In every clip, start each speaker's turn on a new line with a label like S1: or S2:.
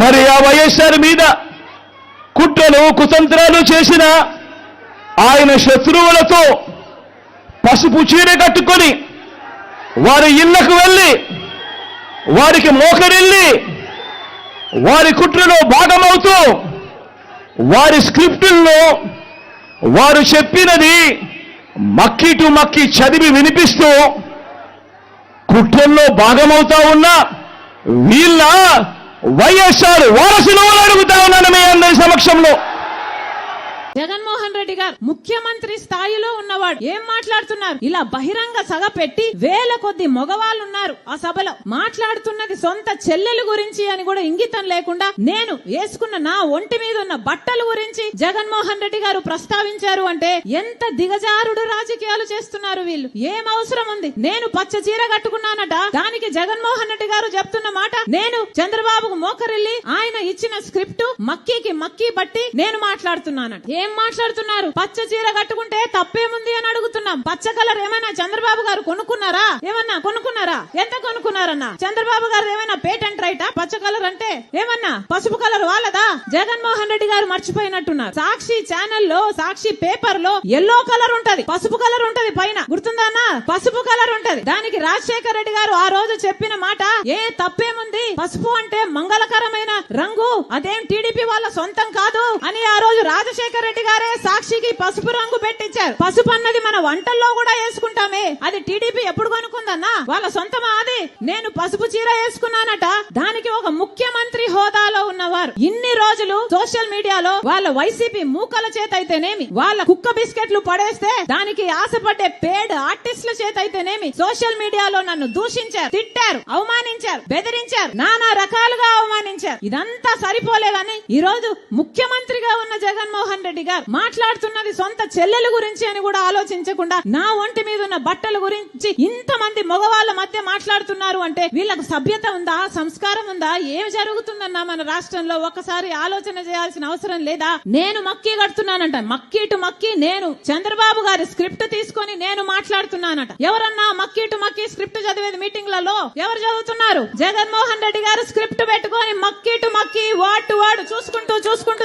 S1: మరి ఆ వైఎస్ఆర్ మీద కుట్రలు కుతంత్రాలు చేసిన ఆయన శత్రువులతో పసుపు చీర కట్టుకొని వారి ఇళ్లకు వెళ్ళి వారికి మోకరిల్లి వారి కుట్రలో భాగమవుతూ వారి స్క్రిప్టుల్లో వారు చెప్పినది మక్కి టు మక్కి చదివి వినిపిస్తూ కుట్రల్లో భాగమవుతా ఉన్న వీళ్ళ వైఎస్ఆర్ వారసులు అడుగుతా ఉన్నాను మీ అందరి సమక్షంలో.
S2: జగన్మోహన్ రెడ్డి గారు ముఖ్యమంత్రి స్థాయిలో ఉన్నవాడు ఏం మాట్లాడుతున్నారు? ఇలా బహిరంగ సభ పెట్టి వేల కొద్ది మగవాళ్ళు ఉన్నారు ఆ సభలో, మాట్లాడుతున్నది సొంత చెల్లెలు గురించి అని కూడా ఇంగితం లేకుండా నేను వేసుకున్న నా ఒంటి మీద ఉన్న బట్టల గురించి జగన్మోహన్ రెడ్డి గారు ప్రస్తావించారు అంటే ఎంత దిగజారుడు రాజకీయాలు చేస్తున్నారు వీళ్ళు. ఏం అవసరం ఉంది? నేను పచ్చ చీర కట్టుకున్నానట, దానికి జగన్మోహన్ రెడ్డి గారు చెప్తున్న మాట నేను చంద్రబాబుకు మోకరిల్లి ఆయన ఇచ్చిన స్క్రిప్ట్ మక్కీకి మక్కీ బట్టి నేను మాట్లాడుతున్నానట. ఏం మాట్లాడుతున్నారు? పచ్చ చీర కట్టుకుంటే తప్పేముంది అని అడుగుతున్నాం. పచ్చ కలర్ ఏమైనా చంద్రబాబు గారు కొనుక్కున్నారా? ఏమన్నా కొనుక్కున్నారా? ఎంత కొనుక్కున్నారన్నా? చంద్రబాబు గారు ఏమైనా పేటెంట్ రైటా? పచ్చ కలర్ అంటే ఏమన్నా పసుపు కలర్ వాళ్ళదా? జగన్మోహన్ రెడ్డి గారు మర్చిపోయినట్టున్నారు. సాక్షి ఛానల్లో సాక్షి పేపర్ లో ఎల్లో కలర్ ఉంటది, పసుపు కలర్ ఉంటది, పైన గుర్తుందా అన్న? పసుపు కలర్ ఉంటది. దానికి రాజశేఖర రెడ్డి గారు ఆ రోజు చెప్పిన మాట ఏ తప్పేముంది? పసుపు అంటే మంగళకరమైన రంగు, అదేం టీడీపీ వాళ్ళ సొంతం కాదు అని ఆ రోజు రాజశేఖర రెడ్డి గారే సాక్షికి పసుపు రంగు పెట్టించారు. పసుపు అన్నది మన వంటల్లో కూడా వేసుకుంటామే, అది టీడీపీ ఎప్పుడు కొనుక్కుందన్నా? వాళ్ళ సొంతమా అది? నేను పసుపు చీర వేసుకున్నానట, దానికి ఒక ముఖ్యమంత్రి హోదాలో ఉన్నవారు ఇన్ని రోజులు సోషల్ మీడియాలో వాళ్ళ వైసీపీ మూకల చేత అయితేనేమి, వాళ్ళ కుక్క బిస్కెట్లు పడేస్తే దానికి ఆశపడ్డే పేడ్ ఆర్టిస్టుల చేత అయితేనేమి సోషల్ మీడియాలో నన్ను దూషించారు, తిట్టారు, అవమానించారు, బెదిరించారు, నానా రకాలుగా అవమానించారు. ఇదంతా సరిపోలేదని ఈ రోజు ముఖ్యమంత్రిగా ఉన్న జగన్మోహన్ రెడ్డి గారు మాట్లాడుతున్నది సొంత చెల్లెల గురించి అని కూడా ఆలోచించకుండా నా ఒంటి మీద ఉన్న బట్టల గురించి ఇంతమంది మగవాళ్ళ మధ్య మాట్లాడుతున్నారు అంటే వీళ్ళకు సభ్యత ఉందా? సంస్కారం ఉందా? ఏం జరుగుతుందన్నా మన రాష్ట్రంలో? ఒక్కసారి ఆలోచన చేయాల్సిన అవసరం లేదా? నేను మక్కీ కడుతున్నానంట, మక్కీ టు మక్కీ నేను చంద్రబాబు గారి స్క్రిప్ట్ తీసుకొని నేను మాట్లాడుతున్నానట. ఎవరన్నా మక్కీ టు మక్కీ స్క్రిప్ట్ చదివేది మీటింగ్లలో ఎవరు చదువుతున్నారు? జగన్మోహన్ రెడ్డి గారు స్క్రిప్ట్ పెట్టుకొని మక్కీ టు మక్కీ వర్డ్ టు వర్డ్ చూసుకుంటూ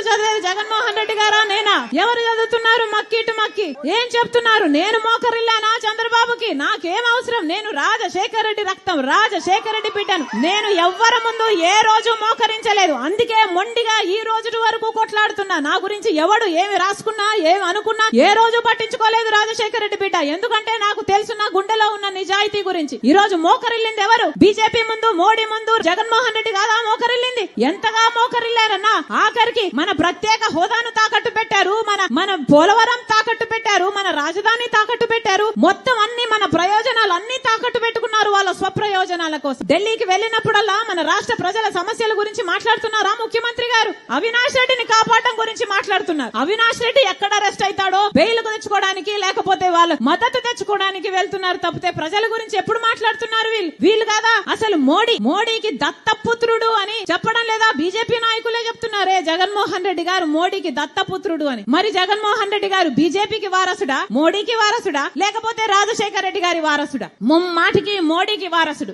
S2: చదివేది జగన్మోహన్ రెడ్డి గారా నేనా? ఎవరు చదువుతున్నారు మక్కీ టు మక్కీ? ఏం చెప్తున్నారు? నేను మోకరిల్లానా చంద్రబాబుకి? నాకేం అవసరం? నేను రాజశేఖర రెడ్డి రక్తం, రాజశేఖర రెడ్డి బిడ్డను. నేను ఎవ్వరి ముందు ఏ రోజు మోకరించలేదు, అందుకే మొండిగా ఈ రోజు వరకు కొట్లాడుతున్నా. నా గురించి ఎవడు ఏమి రాసుకున్నా ఏమి అనుకున్నా ఏ రోజు పట్టించుకోలేదు రాజశేఖర రెడ్డి బిడ్డ. ఎందుకంటే నాకు తెలుసు నా గుండెలో ఉన్న నిజాయితీ గురించి. ఈ రోజు మోకరిల్లింది ఎవరు? బీజేపీ ముందు, మోడీ ముందు జగన్మోహన్ రెడ్డి కాదా మోకరిల్లింది? ఎంతగా మోకరిల్లారన్నా? ఆఖరికి మన ప్రత్యేక హోదాను తాకట్టు పెట్టారు, మన పోలవరం తాకట్టు పెట్టారు, మన రాజధాని తాకట్టు పెట్టారు, మొత్తం అన్ని మన ప్రయోజనాలు అన్ని తాకట్టు పెట్టుకున్నారు వాళ్ళ స్వప్రయోజనాల కోసం. ఢిల్లీకి వెళ్ళినప్పుడల్లా మన రాష్ట్ర ప్రజల సమస్యల గురించి మాట్లాడుతున్నారా ముఖ్యమంత్రి గారు? అవినాష్ రెడ్డిని కాపాడడం గురించి మాట్లాడుతున్నారు. అవినాష్ రెడ్డి ఎక్కడ అరెస్ట్ అవుతాడో బెయిల్ తెచ్చుకోవడానికి లేకపోతే వాళ్ళు మద్దతు తెచ్చుకోవడానికి వెళ్తున్నారు తప్పితే ప్రజల గురించి ఎప్పుడు మాట్లాడుతున్నారు వీళ్ళు కాదా? అసలు మోడీకి దత్తపుత్రుడు అని చెప్పడం లేదా? బీజేపీ నాయకులే చెప్తున్నారే జగన్మోహన్ రెడ్డి గారు మోడీకి దత్తపుత్రుడు అని. మరి జగన్మోహన్ రెడ్డి గారు బీజేపీకి వారసుడా, మోడీకి వారసుడా, లేకపోతే రాజశేఖర రెడ్డి గారి వారసుడా? ముమ్మాటికి మోడీకి వారసుడు.